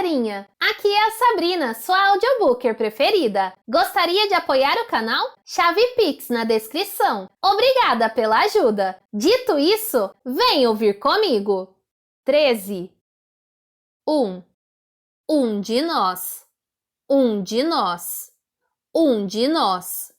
galerinha! Aqui é a Sabrina, sua audiobooker preferida. Gostaria de apoiar o canal? Chave Pix na descrição. Obrigada pela ajuda. Dito isso, vem ouvir comigo. 13. Um de nós. Um de nós. Um de nós.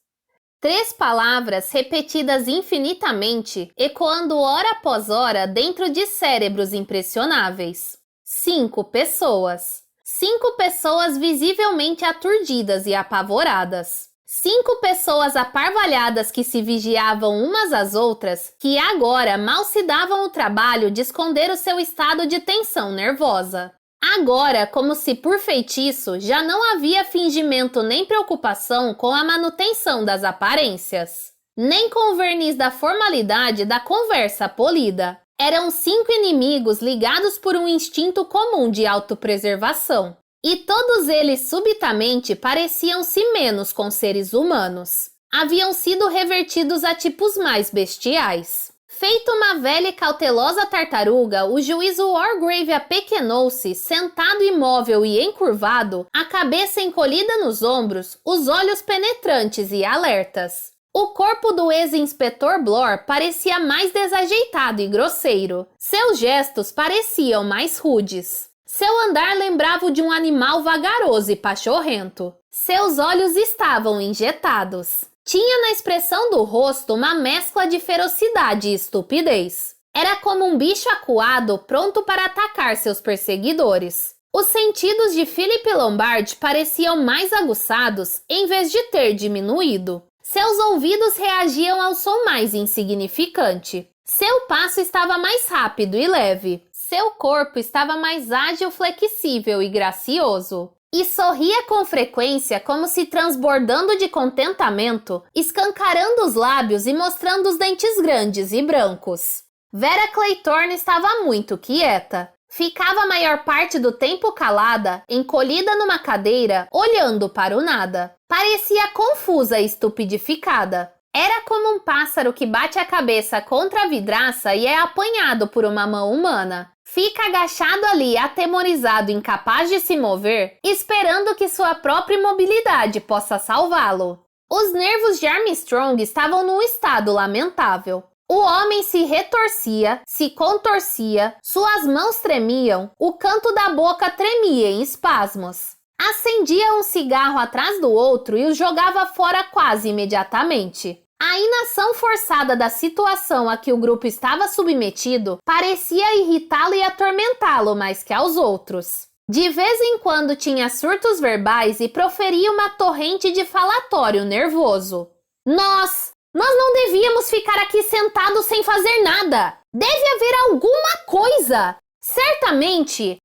3 palavras repetidas infinitamente, ecoando hora após hora dentro de cérebros impressionáveis. 5 pessoas. 5 pessoas visivelmente aturdidas e apavoradas. 5 pessoas aparvalhadas que se vigiavam umas às outras, que agora mal se davam o trabalho de esconder o seu estado de tensão nervosa. Agora, como se por feitiço, já não havia fingimento nem preocupação com a manutenção das aparências, nem com o verniz da formalidade da conversa polida. Eram 5 inimigos ligados por um instinto comum de autopreservação, e todos eles subitamente pareciam-se menos com seres humanos. Haviam sido revertidos a tipos mais bestiais. Feito uma velha e cautelosa tartaruga, o juízo Wargrave apequenou-se, sentado imóvel e encurvado, a cabeça encolhida nos ombros, os olhos penetrantes e alertas. O corpo do ex-inspetor Blore parecia mais desajeitado e grosseiro. Seus gestos pareciam mais rudes. Seu andar lembrava o de um animal vagaroso e pachorrento. Seus olhos estavam injetados. Tinha na expressão do rosto uma mescla de ferocidade e estupidez. Era como um bicho acuado pronto para atacar seus perseguidores. Os sentidos de Philip Lombard pareciam mais aguçados em vez de ter diminuído. Seus ouvidos reagiam ao som mais insignificante. Seu passo estava mais rápido e leve. Seu corpo estava mais ágil, flexível e gracioso. E sorria com frequência como se transbordando de contentamento, escancarando os lábios e mostrando os dentes grandes e brancos. Vera Claytorne estava muito quieta. Ficava a maior parte do tempo calada, encolhida numa cadeira, olhando para o nada. Parecia confusa e estupidificada. Era como um pássaro que bate a cabeça contra a vidraça e é apanhado por uma mão humana. Fica agachado ali, atemorizado, incapaz de se mover, esperando que sua própria imobilidade possa salvá-lo. Os nervos de Armstrong estavam num estado lamentável. O homem se retorcia, se contorcia, suas mãos tremiam, o canto da boca tremia em espasmos. Acendia um cigarro atrás do outro e o jogava fora quase imediatamente. A inação forçada da situação a que o grupo estava submetido parecia irritá-lo e atormentá-lo mais que aos outros. De vez em quando tinha surtos verbais e proferia uma torrente de falatório nervoso. Nós não devíamos ficar aqui sentados sem fazer nada. Deve haver alguma coisa. Certamente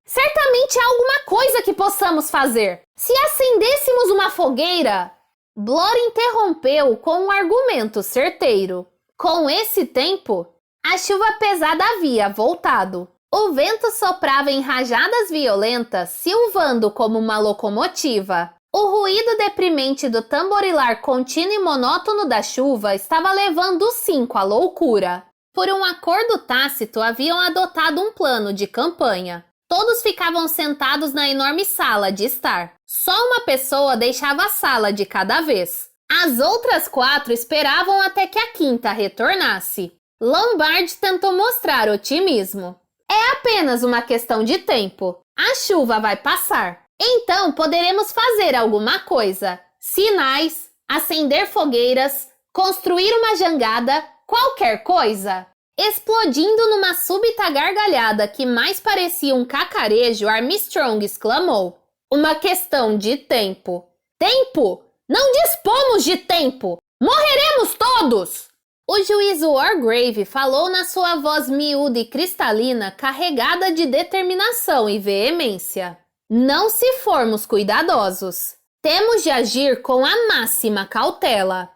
há alguma coisa que possamos fazer. Se acendêssemos uma fogueira... Blore interrompeu com um argumento certeiro. Com esse tempo, a chuva pesada havia voltado. O vento soprava em rajadas violentas, silvando como uma locomotiva. O ruído deprimente do tamborilar contínuo e monótono da chuva estava levando os 5 à loucura. Por um acordo tácito, haviam adotado um plano de campanha. Todos ficavam sentados na enorme sala de estar. Só uma pessoa deixava a sala de cada vez. As outras 4 esperavam até que a quinta retornasse. Lombard tentou mostrar otimismo. É apenas uma questão de tempo. A chuva vai passar. Então poderemos fazer alguma coisa. Sinais, acender fogueiras, construir uma jangada, qualquer coisa. Explodindo numa súbita gargalhada que mais parecia um cacarejo, Armstrong exclamou. Uma questão de tempo. Tempo? Não dispomos de tempo! Morreremos todos! O juízo Wargrave falou na sua voz miúda e cristalina, carregada de determinação e veemência. Não se formos cuidadosos. Temos de agir com a máxima cautela.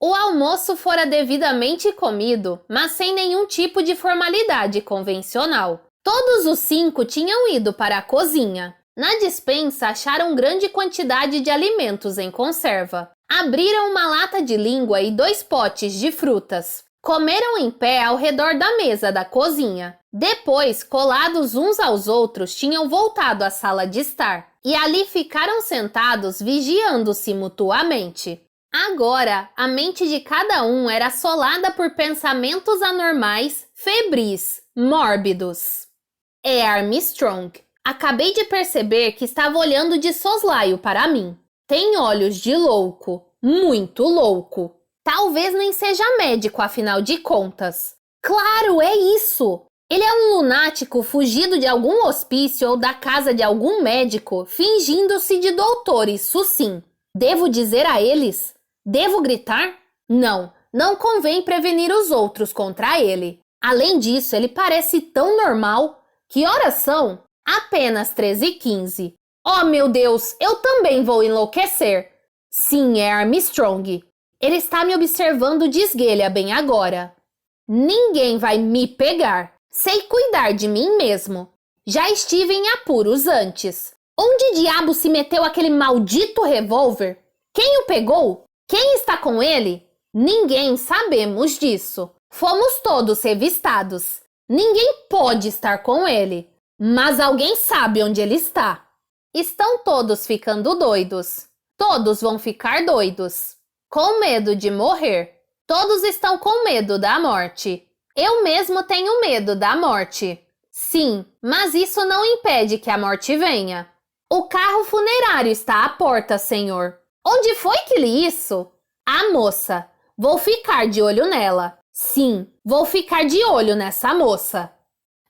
O almoço fora devidamente comido, mas sem nenhum tipo de formalidade convencional. Todos os 5 tinham ido para a cozinha. Na despensa acharam grande quantidade de alimentos em conserva. Abriram uma lata de língua e 2 potes de frutas. Comeram em pé ao redor da mesa da cozinha. Depois, colados uns aos outros, tinham voltado à sala de estar. E ali ficaram sentados, vigiando-se mutuamente. Agora, a mente de cada um era assolada por pensamentos anormais, febris, mórbidos. É Armstrong. Acabei de perceber que estava olhando de soslaio para mim. Tem olhos de louco, muito louco. Talvez nem seja médico, afinal de contas. Claro, é isso! Ele é um lunático fugido de algum hospício ou da casa de algum médico, fingindo-se de doutor, isso sim. Devo dizer a eles? Devo gritar? Não, não convém prevenir os outros contra ele. Além disso, ele parece tão normal. Que horas são? Apenas 13h15. Oh, meu Deus, eu também vou enlouquecer. Sim, é Armstrong. Ele está me observando de esguelha bem agora. Ninguém vai me pegar. Sei cuidar de mim mesmo. Já estive em apuros antes. Onde diabo se meteu aquele maldito revólver? Quem o pegou? Quem está com ele? Ninguém sabemos disso. Fomos todos revistados. Ninguém pode estar com ele. Mas alguém sabe onde ele está. Estão todos ficando doidos. Todos vão ficar doidos. Com medo de morrer. Todos estão com medo da morte. Eu mesmo tenho medo da morte. Sim, mas isso não impede que a morte venha. O carro funerário está à porta, senhor. Onde foi que li isso? A moça. Vou ficar de olho nela. Sim, vou ficar de olho nessa moça.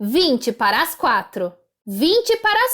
4:20.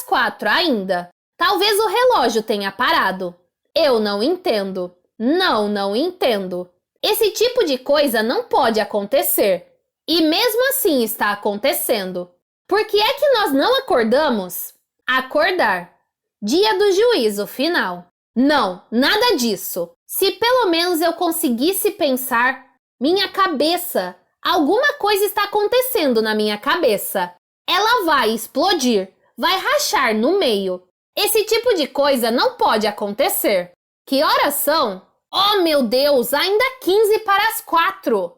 4:20 ainda. Talvez o relógio tenha parado. Eu não entendo. Não entendo. Esse tipo de coisa não pode acontecer. E mesmo assim está acontecendo. Por que é que nós não acordamos? Acordar. Dia do juízo final. Não, nada disso. Se pelo menos eu conseguisse pensar, minha cabeça, alguma coisa está acontecendo na minha cabeça. Ela vai explodir, vai rachar no meio. Esse tipo de coisa não pode acontecer. Que horas são? Oh, meu Deus, ainda 4:15.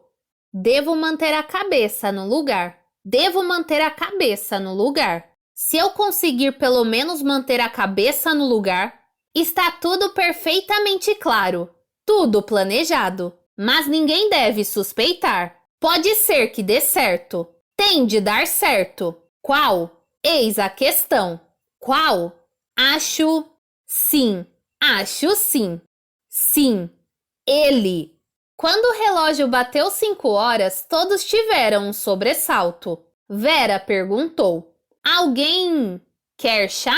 Devo manter a cabeça no lugar. Devo manter a cabeça no lugar. Se eu conseguir pelo menos manter a cabeça no lugar, está tudo perfeitamente claro. Tudo planejado. Mas ninguém deve suspeitar. Pode ser que dê certo. Tem de dar certo. Qual? Eis a questão. Qual? Acho sim. Acho sim. Sim. Ele. Quando o relógio bateu 5 horas, todos tiveram um sobressalto. Vera perguntou: Alguém quer chá?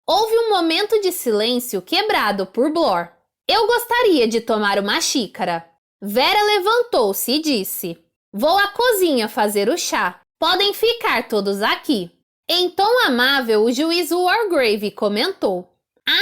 Houve um momento de silêncio quebrado por Blor. Eu gostaria de tomar uma xícara. Vera levantou-se e disse: Vou à cozinha fazer o chá. Podem ficar todos aqui. Em tom amável, o juiz Wargrave comentou: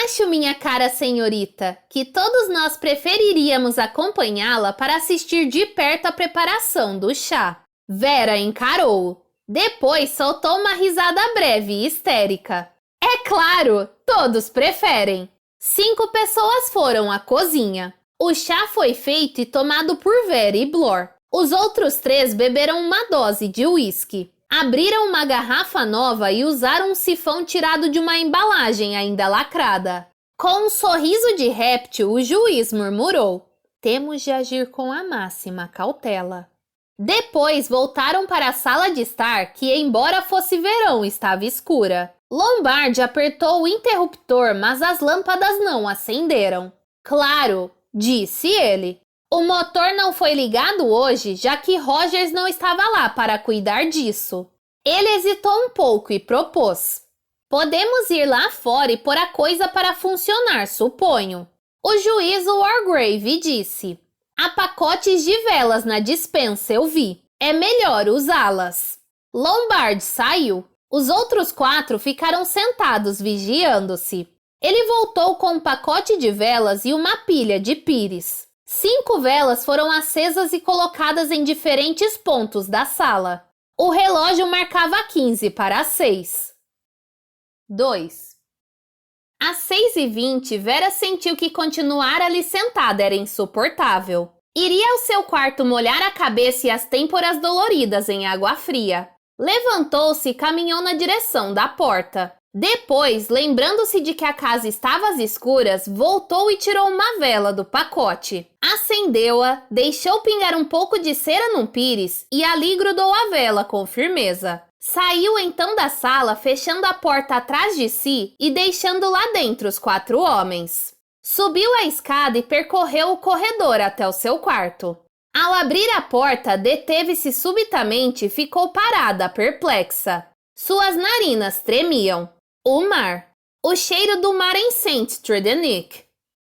Acho, minha cara senhorita, que todos nós preferiríamos acompanhá-la para assistir de perto à preparação do chá. Vera encarou-o. Depois soltou uma risada breve e histérica. É claro, todos preferem. 5 pessoas foram à cozinha. O chá foi feito e tomado por Vera e Blor. Os outros 3 beberam uma dose de uísque. Abriram uma garrafa nova e usaram um sifão tirado de uma embalagem ainda lacrada. Com um sorriso de réptil, o juiz murmurou: Temos de agir com a máxima cautela. Depois voltaram para a sala de estar, que, embora fosse verão, estava escura. Lombard apertou o interruptor, mas as lâmpadas não acenderam. Claro, disse ele. O motor não foi ligado hoje, já que Rogers não estava lá para cuidar disso. Ele hesitou um pouco e propôs: Podemos ir lá fora e pôr a coisa para funcionar, suponho. O juiz Wargrave disse: Há pacotes de velas na despensa, eu vi. É melhor usá-las. Lombard saiu. Os outros 4 ficaram sentados vigiando-se. Ele voltou com um pacote de velas e uma pilha de pires. 5 velas foram acesas e colocadas em diferentes pontos da sala. O relógio marcava 6:15. 2. Às 6:20, Vera sentiu que continuar ali sentada era insuportável. Iria ao seu quarto molhar a cabeça e as têmporas doloridas em água fria. Levantou-se e caminhou na direção da porta. Depois, lembrando-se de que a casa estava às escuras, voltou e tirou uma vela do pacote. Acendeu-a, deixou pingar um pouco de cera num pires e ali grudou a vela com firmeza. Saiu então da sala, fechando a porta atrás de si e deixando lá dentro os 4 homens. Subiu a escada e percorreu o corredor até o seu quarto. Ao abrir a porta, deteve-se subitamente e ficou parada, perplexa. Suas narinas tremiam. O mar. O cheiro do mar em Saint Tredenick.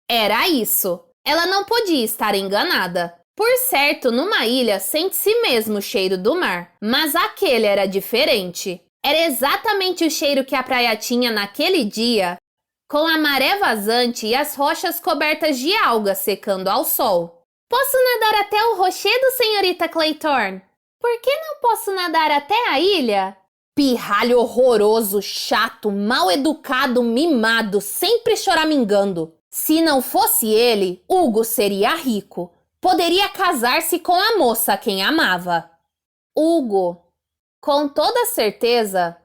Era isso. Ela não podia estar enganada. Por certo, numa ilha sente-se mesmo o cheiro do mar, mas aquele era diferente. Era exatamente o cheiro que a praia tinha naquele dia, com a maré vazante e as rochas cobertas de algas secando ao sol. Posso nadar até o rochedo, senhorita Claythorne? Por que não posso nadar até a ilha? Pirralho horroroso, chato, mal educado, mimado, sempre choramingando. Se não fosse ele, Hugo seria rico. Poderia casar-se com a moça a quem amava. Hugo. Com toda certeza.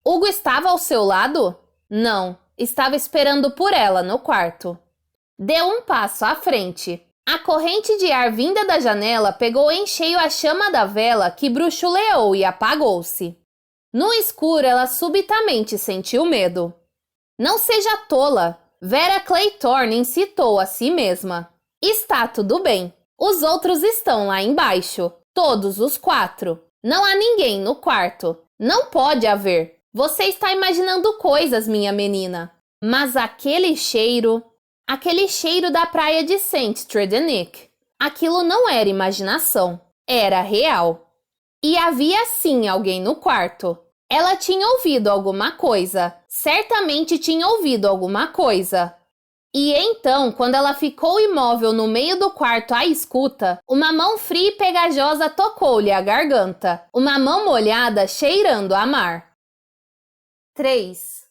Hugo estava ao seu lado? Não, estava esperando por ela no quarto. Deu um passo à frente. A corrente de ar vinda da janela pegou em cheio a chama da vela que bruxuleou e apagou-se. No escuro, ela subitamente sentiu medo. Não seja tola, Vera Claythorne incitou a si mesma. Está tudo bem. Os outros estão lá embaixo. Todos os 4. Não há ninguém no quarto. Não pode haver. Você está imaginando coisas, minha menina. Mas aquele cheiro da praia de Saint Tredenick. Aquilo não era imaginação. Era real. E havia sim alguém no quarto. Ela tinha ouvido alguma coisa. Certamente tinha ouvido alguma coisa. E então, quando ela ficou imóvel no meio do quarto à escuta, uma mão fria e pegajosa tocou-lhe a garganta. Uma mão molhada cheirando a mar. 3.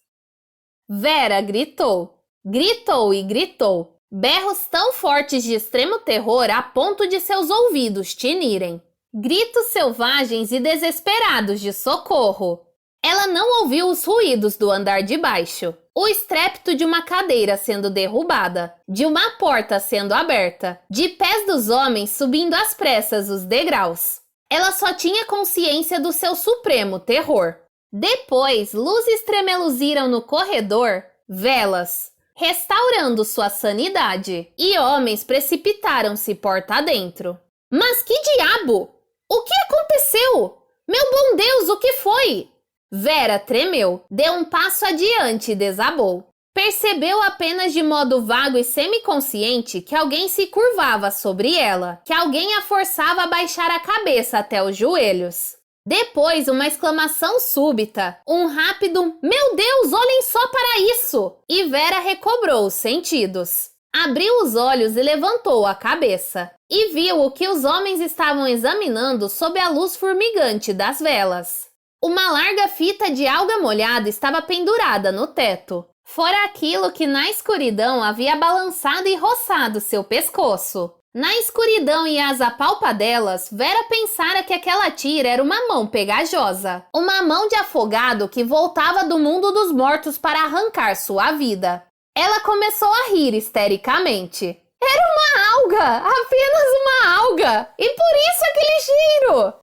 Vera gritou. Gritou e gritou. Berros tão fortes de extremo terror a ponto de seus ouvidos tinirem. Gritos selvagens e desesperados de socorro. Ela não ouviu os ruídos do andar de baixo. O estrépito de uma cadeira sendo derrubada, de uma porta sendo aberta, de pés dos homens subindo às pressas os degraus. Ela só tinha consciência do seu supremo terror. Depois, luzes tremeluziram no corredor, velas, restaurando sua sanidade, e homens precipitaram-se porta adentro. Mas que diabo? O que aconteceu? Meu bom Deus, o que foi? Vera tremeu, deu um passo adiante e desabou. Percebeu apenas de modo vago e semiconsciente que alguém se curvava sobre ela, que alguém a forçava a baixar a cabeça até os joelhos. Depois, uma exclamação súbita, um rápido "Meu Deus, olhem só para isso!" E Vera recobrou os sentidos. Abriu os olhos e levantou a cabeça. E viu o que os homens estavam examinando sob a luz formigante das velas. Uma larga fita de alga molhada estava pendurada no teto. Fora aquilo que na escuridão havia balançado e roçado seu pescoço. Na escuridão e às apalpadelas, Vera pensara que aquela tira era uma mão pegajosa. Uma mão de afogado que voltava do mundo dos mortos para arrancar sua vida. Ela começou a rir histericamente. Era uma alga! Apenas uma alga! E por isso aquele cheiro!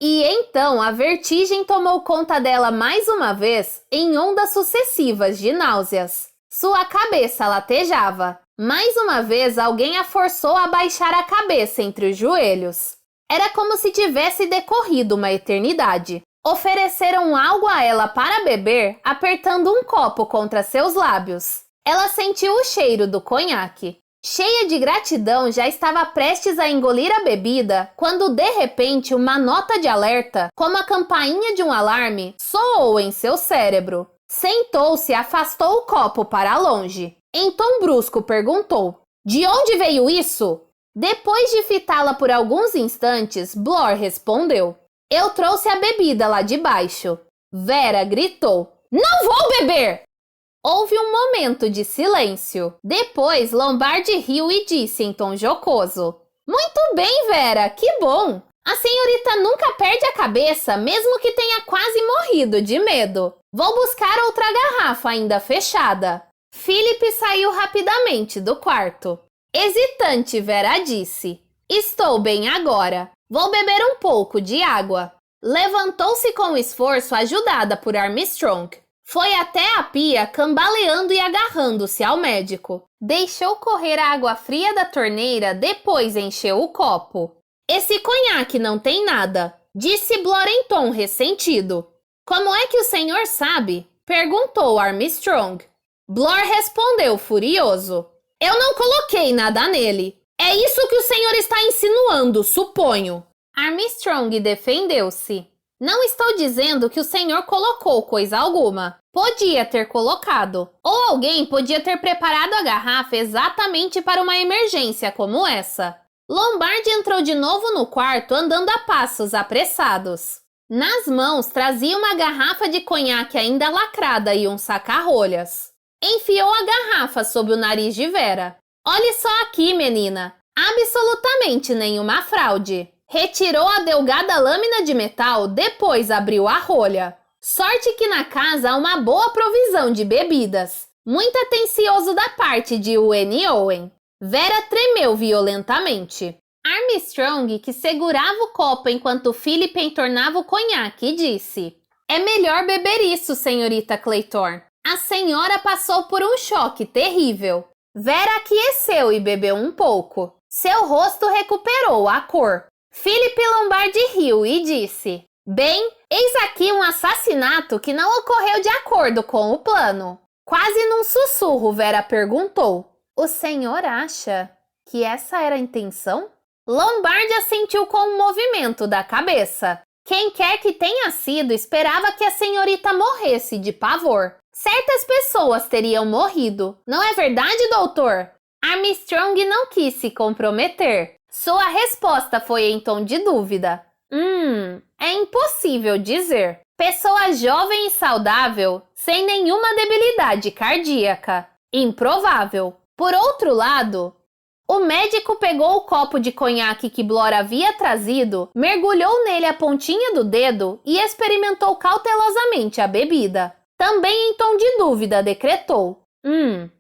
E então a vertigem tomou conta dela mais uma vez em ondas sucessivas de náuseas. Sua cabeça latejava. Mais uma vez alguém a forçou a baixar a cabeça entre os joelhos. Era como se tivesse decorrido uma eternidade. Ofereceram algo a ela para beber, apertando um copo contra seus lábios. Ela sentiu o cheiro do conhaque. Cheia de gratidão, já estava prestes a engolir a bebida, quando de repente uma nota de alerta, como a campainha de um alarme, soou em seu cérebro. Sentou-se e afastou o copo para longe. Em tom brusco perguntou: "De onde veio isso?" Depois de fitá-la por alguns instantes, Blor respondeu: "Eu trouxe a bebida lá de baixo." Vera gritou: "Não vou beber!" Houve um momento de silêncio. Depois, Lombardi riu e disse em tom jocoso: Muito bem, Vera, que bom! A senhorita nunca perde a cabeça, mesmo que tenha quase morrido de medo. Vou buscar outra garrafa ainda fechada. Philip saiu rapidamente do quarto. Hesitante, Vera disse: Estou bem agora. Vou beber um pouco de água. Levantou-se com esforço, ajudada por Armstrong. Foi até a pia, cambaleando e agarrando-se ao médico. Deixou correr a água fria da torneira, depois encheu o copo. Esse conhaque não tem nada, disse Blor em tom ressentido. Como é que o senhor sabe? Perguntou Armstrong. Blor respondeu furioso. Eu não coloquei nada nele. É isso que o senhor está insinuando, suponho. Armstrong defendeu-se. Não estou dizendo que o senhor colocou coisa alguma. Podia ter colocado. Ou alguém podia ter preparado a garrafa exatamente para uma emergência como essa. Lombardi entrou de novo no quarto andando a passos apressados. Nas mãos trazia uma garrafa de conhaque ainda lacrada e um saca-rolhas. Enfiou a garrafa sob o nariz de Vera. Olhe só aqui, menina. Absolutamente nenhuma fraude. Retirou a delgada lâmina de metal, depois abriu a rolha. Sorte que na casa há uma boa provisão de bebidas. Muito atencioso da parte de Wen Owen. Vera tremeu violentamente. Armstrong, que segurava o copo enquanto Philip entornava o conhaque, disse: É melhor beber isso, senhorita Clayton. A senhora passou por um choque terrível. Vera aqueceu e bebeu um pouco. Seu rosto recuperou a cor. Philip Lombardi riu e disse: Bem, eis aqui um assassinato que não ocorreu de acordo com o plano. Quase num sussurro, Vera perguntou: O senhor acha que essa era a intenção? Lombardi assentiu com um movimento da cabeça. Quem quer que tenha sido esperava que a senhorita morresse de pavor. Certas pessoas teriam morrido. Não é verdade, doutor? Armstrong não quis se comprometer. Sua resposta foi em tom de dúvida. É impossível dizer. Pessoa jovem e saudável, sem nenhuma debilidade cardíaca. Improvável. Por outro lado, o médico pegou o copo de conhaque que Blor havia trazido, mergulhou nele a pontinha do dedo e experimentou cautelosamente a bebida. Também em tom de dúvida decretou: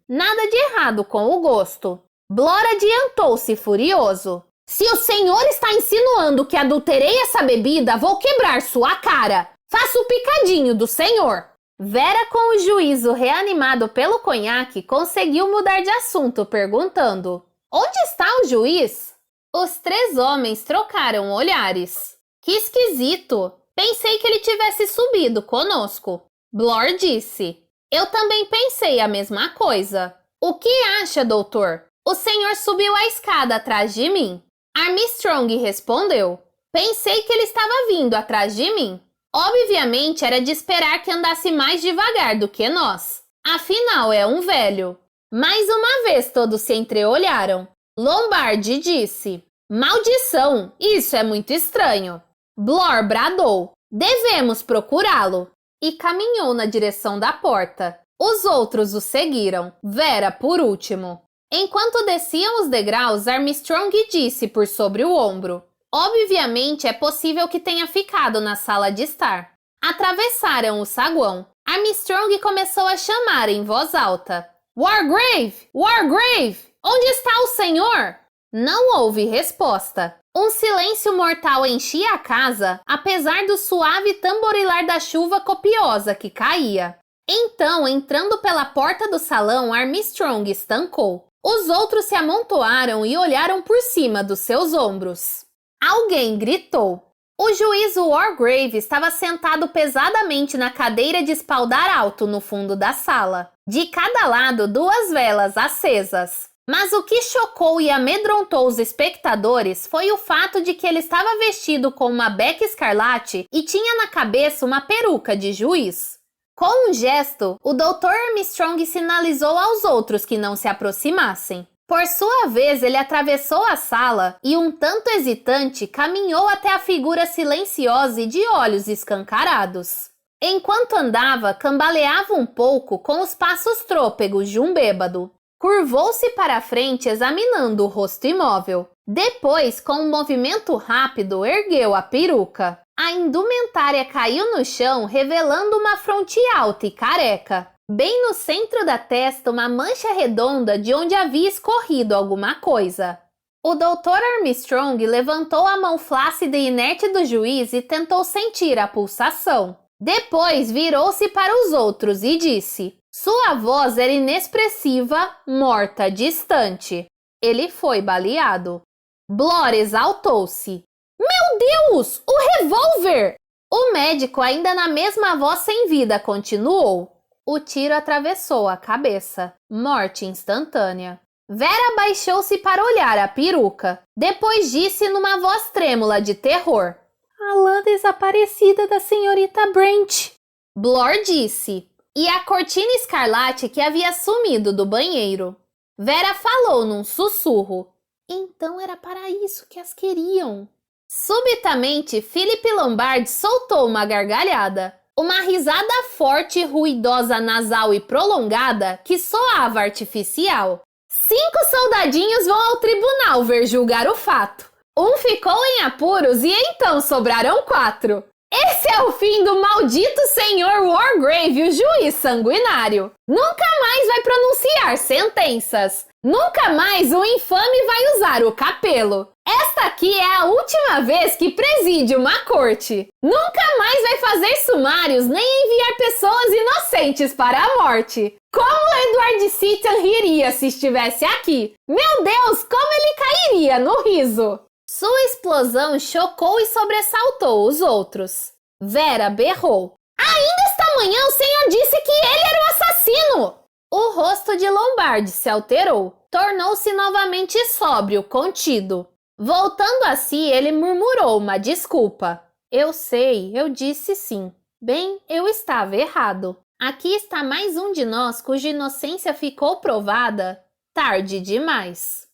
nada de errado com o gosto. Blor adiantou-se furioso. Se o senhor está insinuando que adulterei essa bebida, vou quebrar sua cara. Faça o picadinho do senhor. Vera, com o juízo reanimado pelo conhaque, conseguiu mudar de assunto, perguntando: Onde está o juiz? Os três homens trocaram olhares. Que esquisito. Pensei que ele tivesse subido conosco. Blor disse: Eu também pensei a mesma coisa. O que acha, doutor? O senhor subiu a escada atrás de mim. Armstrong respondeu: Pensei que ele estava vindo atrás de mim. Obviamente era de esperar que andasse mais devagar do que nós. Afinal, é um velho. Mais uma vez todos se entreolharam. Lombardi disse: Maldição, isso é muito estranho. Blor bradou: Devemos procurá-lo. E caminhou na direção da porta. Os outros o seguiram, Vera por último. Enquanto desciam os degraus, Armstrong disse por sobre o ombro: Obviamente é possível que tenha ficado na sala de estar. Atravessaram o saguão. Armstrong começou a chamar em voz alta: Wargrave! Wargrave! Onde está o senhor? Não houve resposta. Um silêncio mortal enchia a casa, apesar do suave tamborilar da chuva copiosa que caía. Então, entrando pela porta do salão, Armstrong estancou. Os outros se amontoaram e olharam por cima dos seus ombros. Alguém gritou. O juiz Wargrave estava sentado pesadamente na cadeira de espaldar alto no fundo da sala. De cada lado, duas velas acesas. Mas o que chocou e amedrontou os espectadores foi o fato de que ele estava vestido com uma beca escarlate e tinha na cabeça uma peruca de juiz. Com um gesto, o Dr. Armstrong sinalizou aos outros que não se aproximassem. Por sua vez, ele atravessou a sala e, um tanto hesitante, caminhou até a figura silenciosa e de olhos escancarados. Enquanto andava, cambaleava um pouco com os passos trôpegos de um bêbado. Curvou-se para a frente examinando o rosto imóvel. Depois, com um movimento rápido, ergueu a peruca. A indumentária caiu no chão, revelando uma fronte alta e careca. Bem no centro da testa, uma mancha redonda de onde havia escorrido alguma coisa. O Dr. Armstrong levantou a mão flácida e inerte do juiz e tentou sentir a pulsação. Depois virou-se para os outros e disse: sua voz era inexpressiva, morta, distante. Ele foi baleado. Blore exaltou-se. Meu Deus! O revólver! O médico, ainda na mesma voz sem vida, continuou. O tiro atravessou a cabeça. Morte instantânea. Vera baixou-se para olhar a peruca. Depois disse numa voz trêmula de terror: a lã desaparecida da senhorita Brent. Blore disse: e a cortina escarlate que havia sumido do banheiro. Vera falou num sussurro: então era para isso que as queriam. Subitamente, Philip Lombard soltou uma gargalhada. Uma risada forte, ruidosa, nasal e prolongada que soava artificial. 5 soldadinhos vão ao tribunal ver julgar o fato. Um ficou em apuros e então sobraram 4. Esse é o fim do maldito senhor Wargrave, o juiz sanguinário. Nunca mais vai pronunciar sentenças. Nunca mais o infame vai usar o capelo. Esta aqui é a última vez que preside uma corte. Nunca mais vai fazer sumários nem enviar pessoas inocentes para a morte. Como Edward Seaton riria se estivesse aqui? Meu Deus, como ele cairia no riso! Sua explosão chocou e sobressaltou os outros. Vera berrou: ainda esta manhã o senhor disse que ele era o assassino! O rosto de Lombard se alterou. Tornou-se novamente sóbrio, contido. Voltando a si, ele murmurou uma desculpa. Eu sei, eu disse sim. Bem, eu estava errado. Aqui está mais um de nós cuja inocência ficou provada tarde demais.